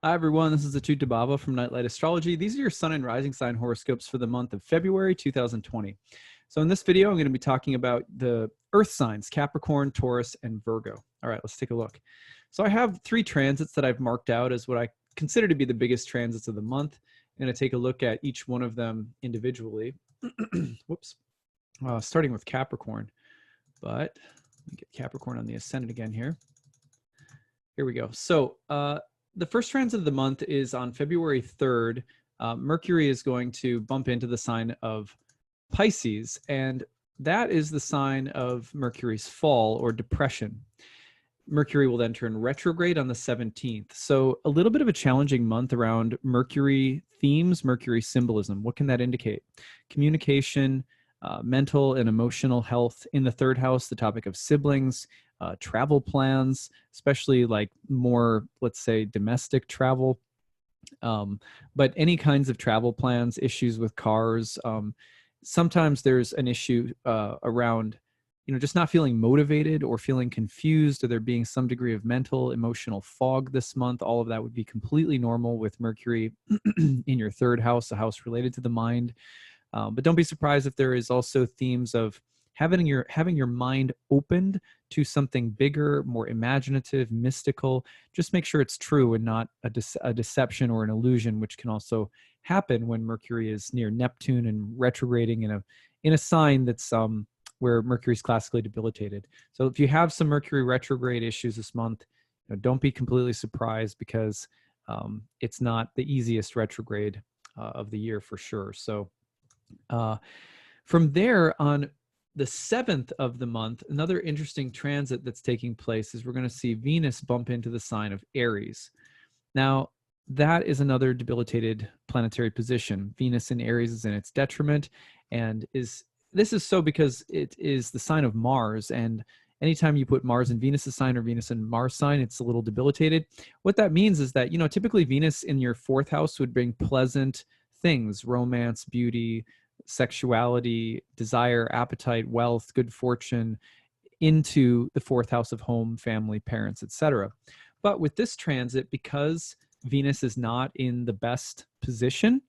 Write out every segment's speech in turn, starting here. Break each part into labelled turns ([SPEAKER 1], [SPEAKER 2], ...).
[SPEAKER 1] Hi, everyone. This is acyuta-bhava from Nightlight Astrology. These are your sun and rising sign horoscopes for the month of February 2020. So in this video, I'm going to be talking about the earth signs, Capricorn, Taurus, and Virgo. All right, let's take a look. So I have 3 transits that I've marked out as what I consider to be the biggest transits of the month. I'm going to take a look at each one of them individually. Whoops. Starting with Capricorn. But let me get Capricorn on the ascendant again here. Here we go. So the first transit of the month is on February 3rd. Mercury is going to bump into the sign of Pisces, and that is the sign of Mercury's fall or depression. Mercury will then turn retrograde on the 17th. So a little bit of a challenging month around Mercury themes, Mercury symbolism. What can that indicate? Communication, mental and emotional health. In the 3rd house, the topic of siblings, travel plans, especially like more, let's say, domestic travel. But any kinds of travel plans, issues with cars. Sometimes there's an issue around, just not feeling motivated or feeling confused, or there being some degree of mental, emotional fog this month. All of that would be completely normal with Mercury in your 3rd house, a house related to the mind. But don't be surprised if there is also themes of having your mind opened to something bigger, more imaginative, mystical. Just make sure it's true and not a deception or an illusion, which can also happen when Mercury is near Neptune and retrograding in a sign that's where Mercury is classically debilitated. So if you have some Mercury retrograde issues this month, don't be completely surprised, because it's not the easiest retrograde of the year for sure. So from there, on the 7th of the month, another interesting transit that's taking place is we're going to see Venus bump into the sign of Aries. Now, that is another debilitated planetary position. Venus in Aries is in its detriment, and this is so because it is the sign of Mars, and anytime you put Mars in Venus' sign or Venus in Mars sign, it's a little debilitated. What that means is that, typically Venus in your 4th house would bring pleasant things, romance, beauty, sexuality, desire, appetite, wealth, good fortune, into the 4th house of home, family, parents, etc. But with this transit, because Venus is not in the best position,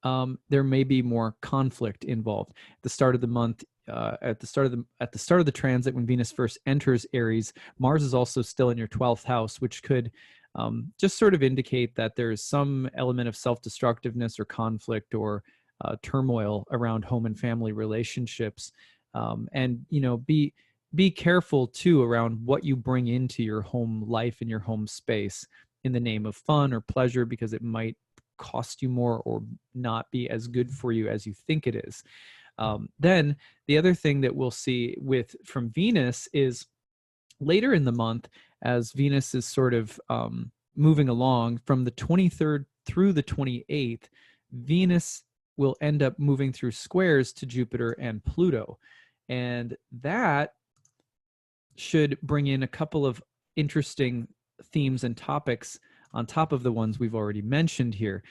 [SPEAKER 1] there may be more conflict involved. At the start of the month, at the start of the transit, when Venus first enters Aries, Mars is also still in your 12th house, which could just sort of indicate that there is some element of self-destructiveness or conflict or turmoil around home and family relationships. And be careful too around what you bring into your home life and your home space in the name of fun or pleasure, because it might cost you more or not be as good for you as you think it is. Then the other thing that we'll see from Venus is later in the month, as Venus is sort of moving along from the 23rd through the 28th, Venus will end up moving through squares to Jupiter and Pluto. And that should bring in a couple of interesting themes and topics on top of the ones we've already mentioned here.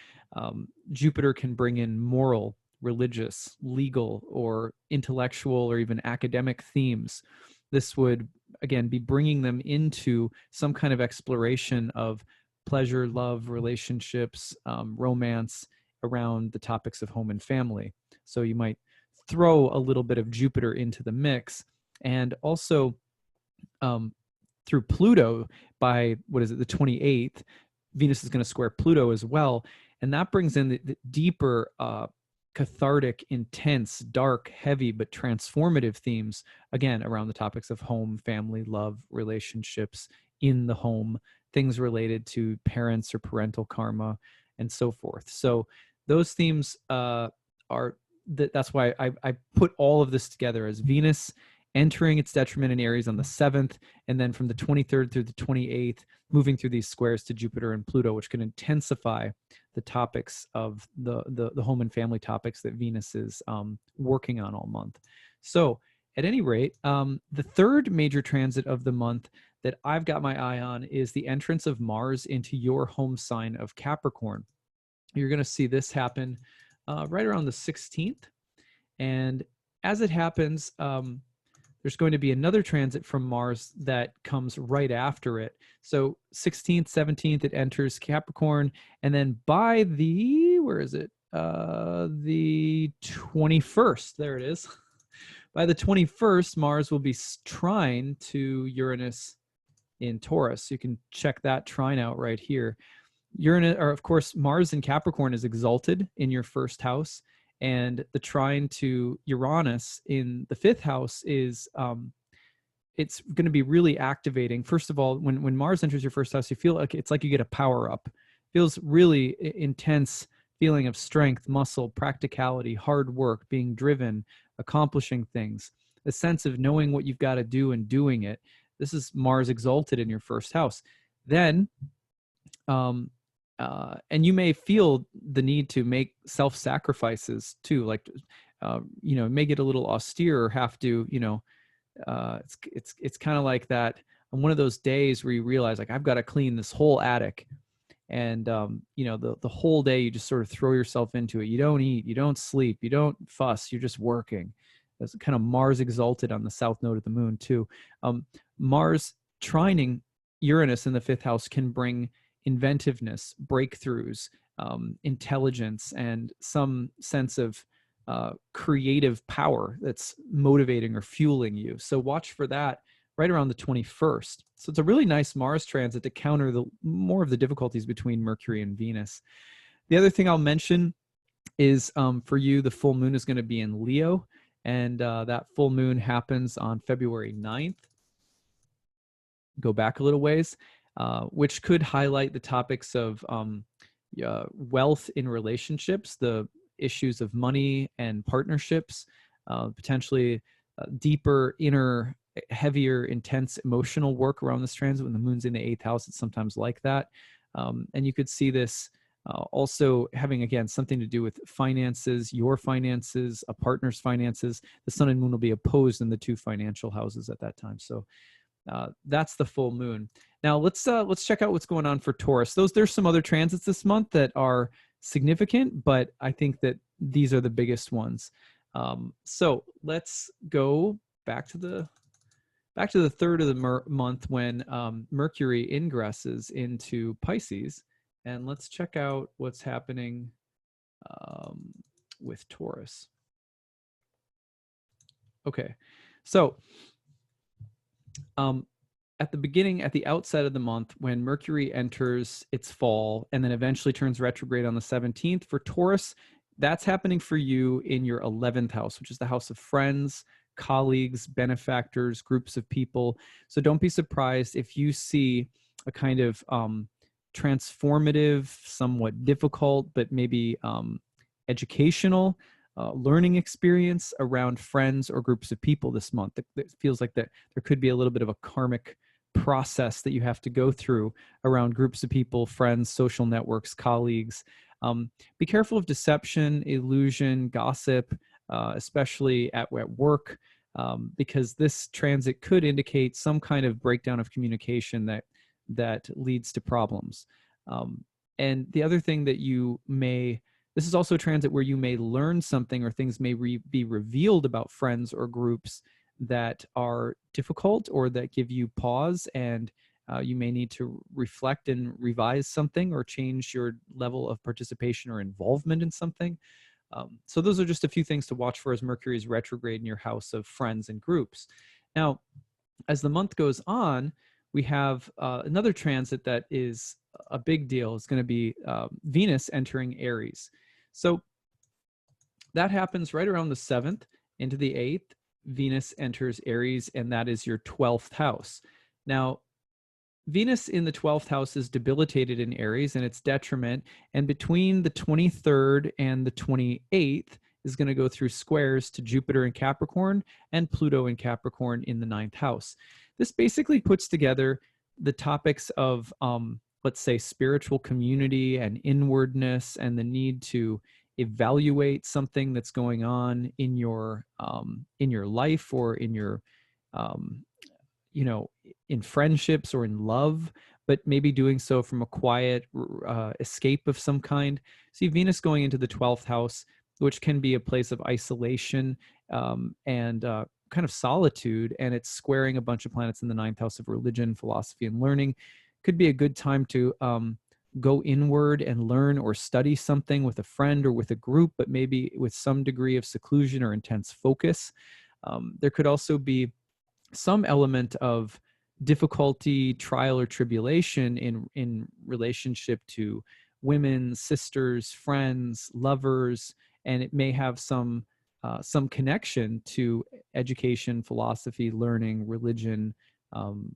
[SPEAKER 1] Jupiter can bring in moral, religious, legal, or intellectual, or even academic themes. This would, again, be bringing them into some kind of exploration of pleasure, love, relationships, romance, around the topics of home and family. So you might throw a little bit of Jupiter into the mix. And also through Pluto, by the 28th, Venus is going to square Pluto as well. And that brings in the deeper, cathartic, intense, dark, heavy, but transformative themes, again, around the topics of home, family, love, relationships in the home, things related to parents or parental karma, and so forth. So those themes that's why I put all of this together as Venus entering its detriment in Aries on the 7th, and then from the 23rd through the 28th, moving through these squares to Jupiter and Pluto, which can intensify the topics of the home and family topics that Venus is working on all month. So at any rate, the 3rd major transit of the month that I've got my eye on is the entrance of Mars into your home sign of Capricorn. You're going to see this happen right around the 16th. And as it happens, there's going to be another transit from Mars that comes right after it. So 16th, 17th, it enters Capricorn. And then by the, where is it? The 21st, there it is. By the 21st, Mars will be trine to Uranus in Taurus. You can check that trine out right here. Uranus, or of course, Mars in Capricorn is exalted in your first house, and the trine to Uranus in the fifth house is it's going to be really activating. First of all, when Mars enters your first house, you feel like it's like you get a power up. Feels really intense feeling of strength, muscle, practicality, hard work, being driven, accomplishing things, a sense of knowing what you've got to do and doing it. This is Mars exalted in your first house. Then, and you may feel the need to make self-sacrifices too, like, you know, may get a little austere or have to, you know, it's kind of like that on one of those days where you realize, like, I've got to clean this whole attic. And, you know, the whole day you just sort of throw yourself into it. You don't eat, you don't sleep, you don't fuss, you're just working. That's kind of Mars exalted on the south node of the moon too. Mars trining Uranus in the fifth house can bring inventiveness, breakthroughs, intelligence, and some sense of creative power that's motivating or fueling you. So watch for that right around the 21st. So it's a really nice Mars transit to counter the more of the difficulties between Mercury and Venus. The other thing I'll mention is for you, the full moon is going to be in Leo, and that full moon happens on February 9th. Go back a little ways, which could highlight the topics of wealth in relationships, the issues of money and partnerships, potentially deeper, inner, heavier, intense emotional work around this transit. When the moon's in the eighth house, it's sometimes like that. And you could see this also having, again, something to do with finances, your finances, a partner's finances. The sun and moon will be opposed in the two financial houses at that time. So that's the full moon. Now let's check out what's going on for Taurus. There's some other transits this month that are significant, but I think that these are the biggest ones. So let's go back to the third of the month when Mercury ingresses into Pisces, and let's check out what's happening with Taurus. Okay, so at the outset of the month, when Mercury enters its fall and then eventually turns retrograde on the 17th, for Taurus, that's happening for you in your 11th house, which is the house of friends, colleagues, benefactors, groups of people. So don't be surprised if you see a kind of transformative, somewhat difficult, but maybe educational learning experience around friends or groups of people this month. It feels like that there could be a little bit of a karmic process that you have to go through around groups of people, friends, social networks, colleagues. Be careful of deception, illusion, gossip, especially at work, because this transit could indicate some kind of breakdown of communication that leads to problems. And the other thing that this is also a transit where you may learn something, or things may be revealed about friends or groups that are difficult or that give you pause, and you may need to reflect and revise something or change your level of participation or involvement in something. So those are just a few things to watch for as Mercury is retrograde in your house of friends and groups. Now, as the month goes on, we have another transit that is a big deal. It's going to be Venus entering Aries. So that happens right around the 7th into the 8th. Venus enters Aries, and that is your 12th house. Now, Venus in the 12th house is debilitated in Aries, and its detriment. And between the 23rd and the 28th is going to go through squares to Jupiter in Capricorn and Pluto in Capricorn in the 9th house. This basically puts together the topics of, let's say, spiritual community and inwardness, and the need to evaluate something that's going on in your life, or in your in friendships or in love, but maybe doing so from a quiet escape of some kind. See Venus going into the 12th house, which can be a place of isolation and kind of solitude, and it's squaring a bunch of planets in the ninth house of religion, philosophy, and learning. Could be a good time to go inward and learn or study something with a friend or with a group, but maybe with some degree of seclusion or intense focus. There could also be some element of difficulty, trial, or tribulation in relationship to women, sisters, friends, lovers, and it may have some connection to education, philosophy, learning, religion,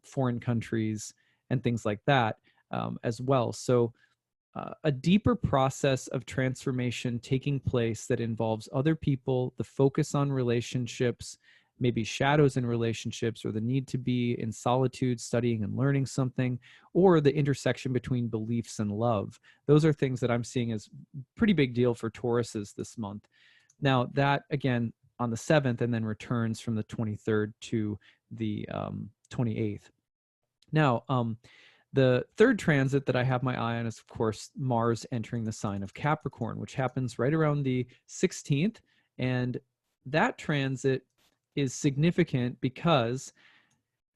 [SPEAKER 1] foreign countries, and things like that as well. So a deeper process of transformation taking place that involves other people, the focus on relationships, maybe shadows in relationships, or the need to be in solitude, studying and learning something, or the intersection between beliefs and love. Those are things that I'm seeing as pretty big deal for Tauruses this month. Now that, again, on the 7th, and then returns from the 23rd to the 28th. Now, the third transit that I have my eye on is, of course, Mars entering the sign of Capricorn, which happens right around the 16th. And that transit is significant because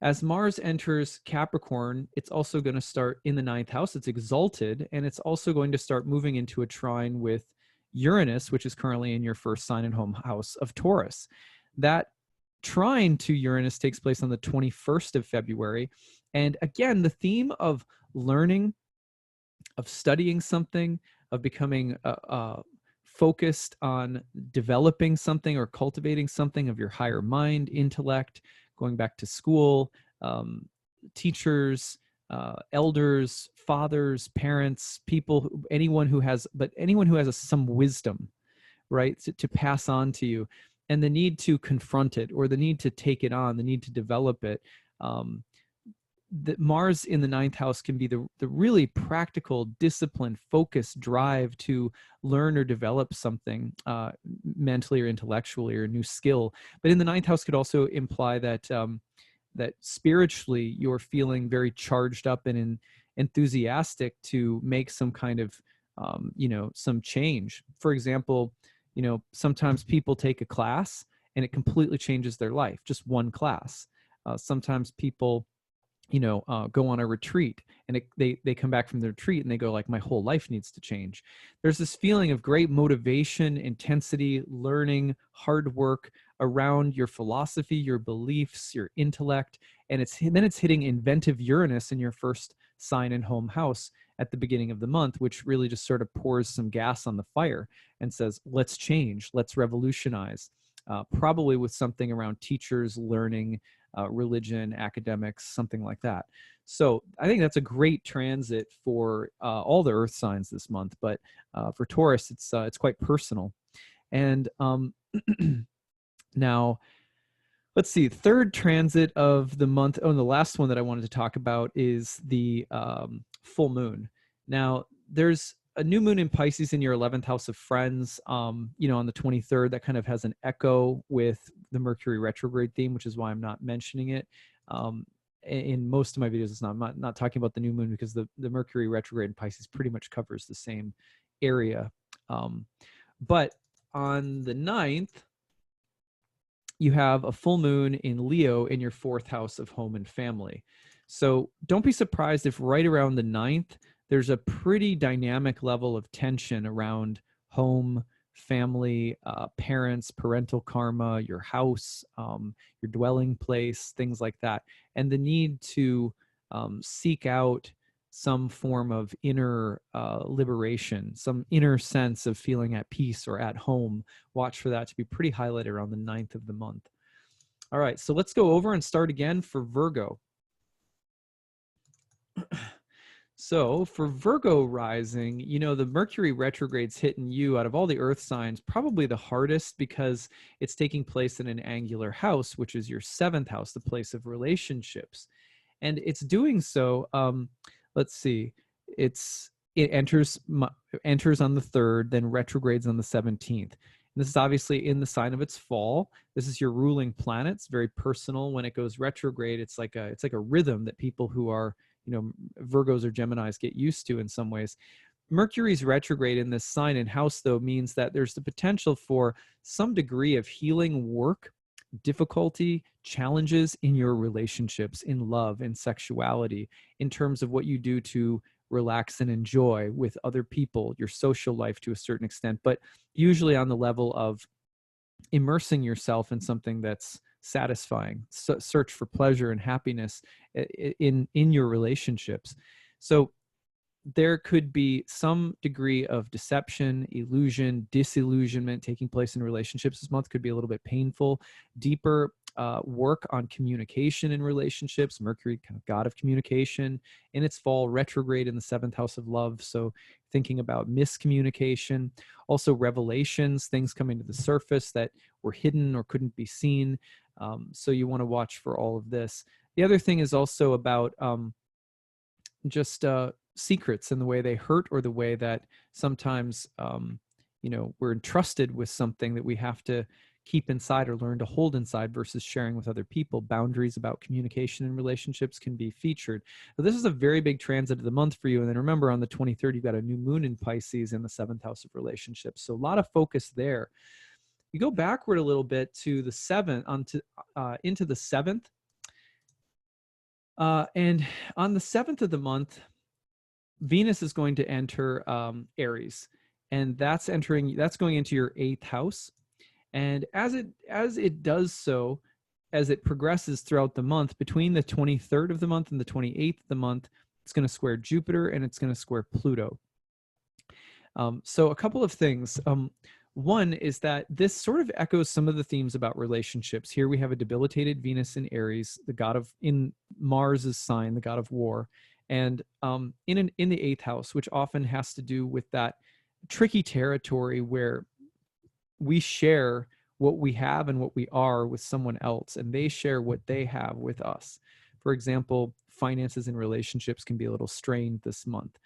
[SPEAKER 1] as Mars enters Capricorn, it's also going to start in the ninth house. It's exalted, and it's also going to start moving into a trine with Uranus, which is currently in your first sign and home house of Taurus. That trine to Uranus takes place on the 21st of February. And again, the theme of learning, of studying something, of becoming focused on developing something or cultivating something of your higher mind, intellect, going back to school, teachers, elders, fathers, parents, people, anyone who has some wisdom, right, to pass on to you, and the need to confront it, or the need to take it on, the need to develop it. That Mars in the ninth house can be the really practical, disciplined, focused drive to learn or develop something mentally or intellectually, or a new skill. But in the ninth house could also imply that that spiritually you're feeling very charged up and enthusiastic to make some kind of some change. For example, sometimes people take a class and it completely changes their life, just one class. Sometimes people go on a retreat, and they come back from the retreat and they go like, my whole life needs to change. There's this feeling of great motivation, intensity, learning, hard work around your philosophy, your beliefs, your intellect, and then it's hitting inventive Uranus in your first sign and home house at the beginning of the month, which really just sort of pours some gas on the fire and says, let's change, let's revolutionize, probably with something around teachers, learning, religion, academics, something like that. So I think that's a great transit for all the earth signs this month, but for Taurus, it's quite personal. And now, let's see, third transit of the month. Oh, and the last one that I wanted to talk about is the full moon. Now, there's a new moon in Pisces in your 11th house of friends, on the 23rd. That kind of has an echo with the Mercury retrograde theme, which is why I'm not mentioning it. In most of my videos, I'm not talking about the new moon, because the Mercury retrograde in Pisces pretty much covers the same area. But on the 9th, you have a full moon in Leo in your 4th house of home and family. So don't be surprised if right around the 9th, there's a pretty dynamic level of tension around home, family, parents, parental karma, your house, your dwelling place, things like that. And the need to seek out some form of inner liberation, some inner sense of feeling at peace or at home. Watch for that to be pretty highlighted around the 9th of the month. All right, so let's go over and start again for Virgo. So for Virgo rising, the Mercury retrograde's hitting you out of all the earth signs, probably the hardest, because it's taking place in an angular house, which is your 7th house, the place of relationships. And it's doing so, let's see, it enters on the 3rd, then retrogrades on the 17th. And this is obviously in the sign of its fall. This is your ruling planet. It's very personal. When it goes retrograde, it's like a rhythm that people who are Virgos or Geminis get used to in some ways. Mercury's retrograde in this sign and house, though, means that there's the potential for some degree of healing work difficulty, challenges in your relationships, in love, in sexuality, in terms of what you do to relax and enjoy with other people, your social life to a certain extent, but usually on the level of immersing yourself in something that's satisfying. So search for pleasure and happiness in your relationships. So there could be some degree of deception, illusion, disillusionment taking place in relationships this month. Could be a little bit painful. Deeper work on communication in relationships. Mercury, kind of god of communication, in its fall retrograde in the 7th house of love. So thinking about miscommunication. Also revelations, things coming to the surface that were hidden or couldn't be seen. So you want to watch for all of this. The other thing is also about just secrets and the way they hurt, or the way that sometimes we're entrusted with something that we have to keep inside or learn to hold inside versus sharing with other people. Boundaries about communication and relationships can be featured. So this is a very big transit of the month for you. And then remember, on the 23rd, you've got a new moon in Pisces in the 7th house of relationships. So a lot of focus there. You go backward a little bit to the 7th, into the 7th. And on the 7th of the month, Venus is going to enter Aries, and that's going into your 8th house. And as it does so, as it progresses throughout the month, between the 23rd of the month and the 28th of the month, it's going to square Jupiter and it's going to square Pluto. So a couple of things. One is that this sort of echoes some of the themes about relationships. Here we have a debilitated Venus in Aries, the god of, in Mars's sign, the god of war, and in the 8th house, which often has to do with that tricky territory where we share what we have and what we are with someone else, and they share what they have with us. For example, finances and relationships can be a little strained this month.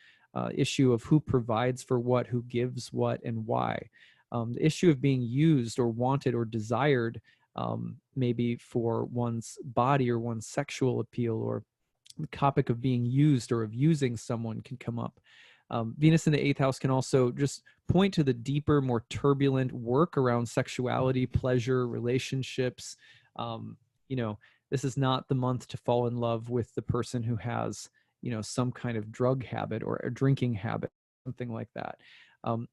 [SPEAKER 1] Issue of who provides for what, who gives what, and why. The issue of being used or wanted or desired, maybe for one's body or one's sexual appeal, or the topic of being used or of using someone can come up. Venus in the 8th house can also just point to the deeper, more turbulent work around sexuality, pleasure, relationships. This is not the month to fall in love with the person who has, some kind of drug habit or a drinking habit, something like that.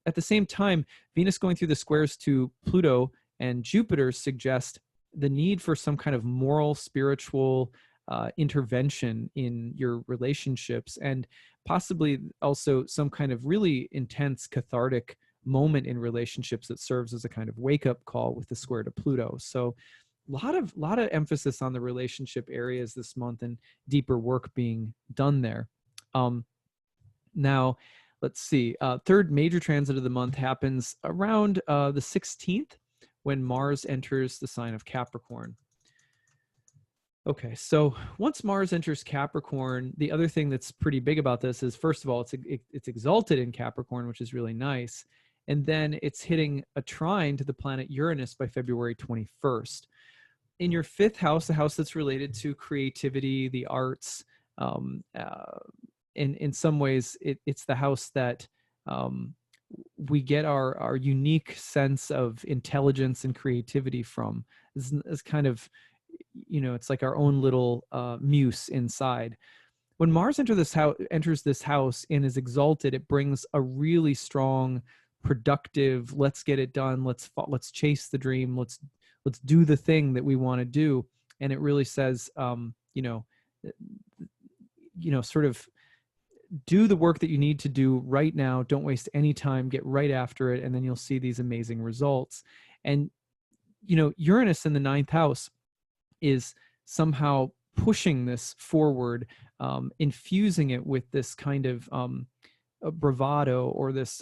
[SPEAKER 1] At the same time, Venus going through the squares to Pluto and Jupiter suggest the need for some kind of moral, spiritual intervention in your relationships, and possibly also some kind of really intense cathartic moment in relationships that serves as a kind of wake-up call with the square to Pluto. So a lot of emphasis on the relationship areas this month, and deeper work being done there. Now, let's see. Third major transit of the month happens around the 16th, when Mars enters the sign of Capricorn. Okay, so once Mars enters Capricorn, the other thing that's pretty big about this is, first of all, it's exalted in Capricorn, which is really nice. And then it's hitting a trine to the planet Uranus by February 21st. In your 5th house, the house that's related to creativity, the arts, in some ways, it's the house that we get our unique sense of intelligence and creativity from. It's kind of, it's like our own little muse inside. When Mars enters this house and is exalted, it brings a really strong, productive, let's get it done, let's chase the dream, let's do the thing that we want to do. And it really says, sort of do the work that you need to do right now. Don't waste any time, get right after it, and then you'll see these amazing results. And, Uranus in the 9th house is somehow pushing this forward, infusing it with this kind of bravado, or this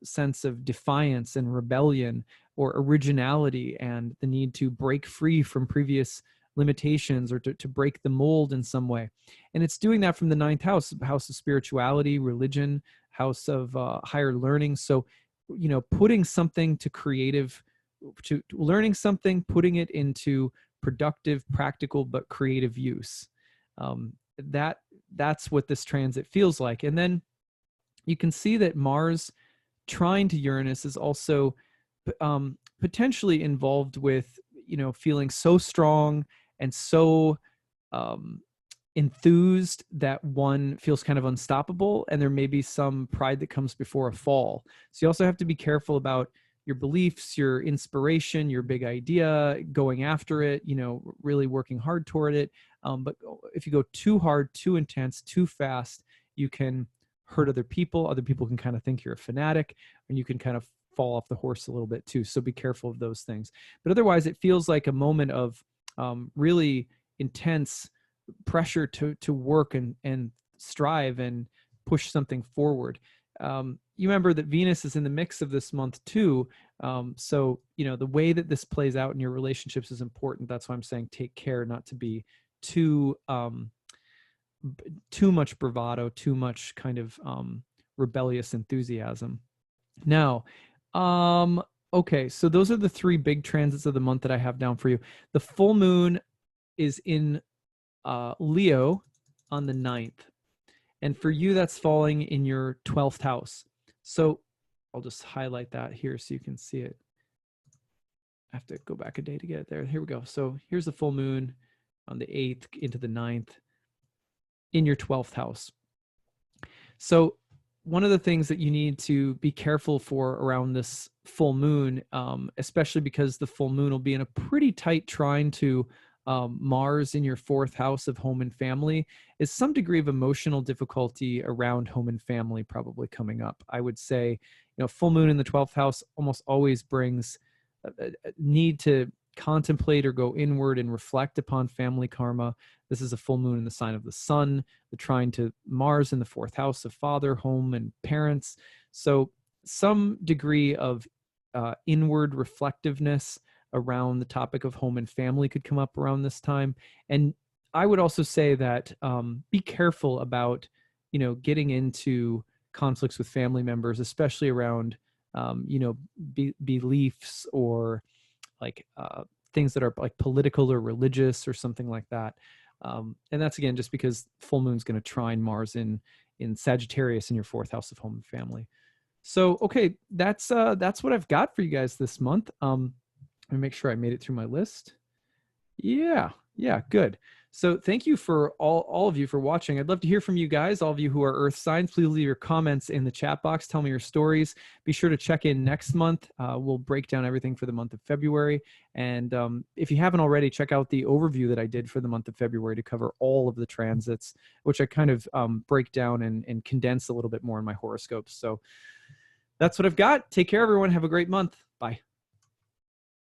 [SPEAKER 1] sense of defiance and rebellion, or originality, and the need to break free from previous limitations, or to break the mold in some way. And it's doing that from the 9th house, house of spirituality, religion, house of higher learning. So, putting something to learning something, putting it into productive, practical, but creative use. That's what this transit feels like. And then you can see that Mars trine to Uranus is also potentially involved with, feeling so strong and so enthused that one feels kind of unstoppable, and there may be some pride that comes before a fall. So you also have to be careful about your beliefs, your inspiration, your big idea, going after it, really working hard toward it. But if you go too hard, too intense, too fast, you can hurt other people. Other people can kind of think you're a fanatic, and you can kind of fall off the horse a little bit too. So be careful of those things. But otherwise, it feels like a moment of really intense pressure to work and strive and push something forward. You remember that Venus is in the mix of this month too. So, the way that this plays out in your relationships is important. That's why I'm saying take care not to be too much bravado, too much kind of rebellious enthusiasm. Now, okay, so those are the three big transits of the month that I have down for you. The full moon is in Leo on the 9th. And for you, that's falling in your 12th house. So I'll just highlight that here so you can see it. I have to go back a day to get it there. Here we go. So here's the full moon on the 8th into the 9th in your 12th house. So one of the things that you need to be careful for around this full moon, especially because the full moon will be in a pretty tight trine to Mars in your 4th house of home and family, is some degree of emotional difficulty around home and family probably coming up. I would say, full moon in the 12th house almost always brings a need to contemplate or go inward and reflect upon family karma. This is a full moon in the sign of the sun, the trine to Mars in the 4th house of father, home, and parents. So some degree of inward reflectiveness around the topic of home and family could come up around this time. And I would also say that be careful about, getting into conflicts with family members, especially around, beliefs or like things that are like political or religious or something like that. And that's, again, just because full moon's going to trine Mars in Sagittarius in your 4th house of home and family. So, okay, that's what I've got for you guys this month. Let me make sure I made it through my list. Yeah, good. So thank you for all of you for watching. I'd love to hear from you guys, all of you who are Earth signs. Please leave your comments in the chat box. Tell me your stories. Be sure to check in next month. We'll break down everything for the month of February. And if you haven't already, check out the overview that I did for the month of February to cover all of the transits, which I kind of break down and condense a little bit more in my horoscopes. So that's what I've got. Take care, everyone. Have a great month. Bye.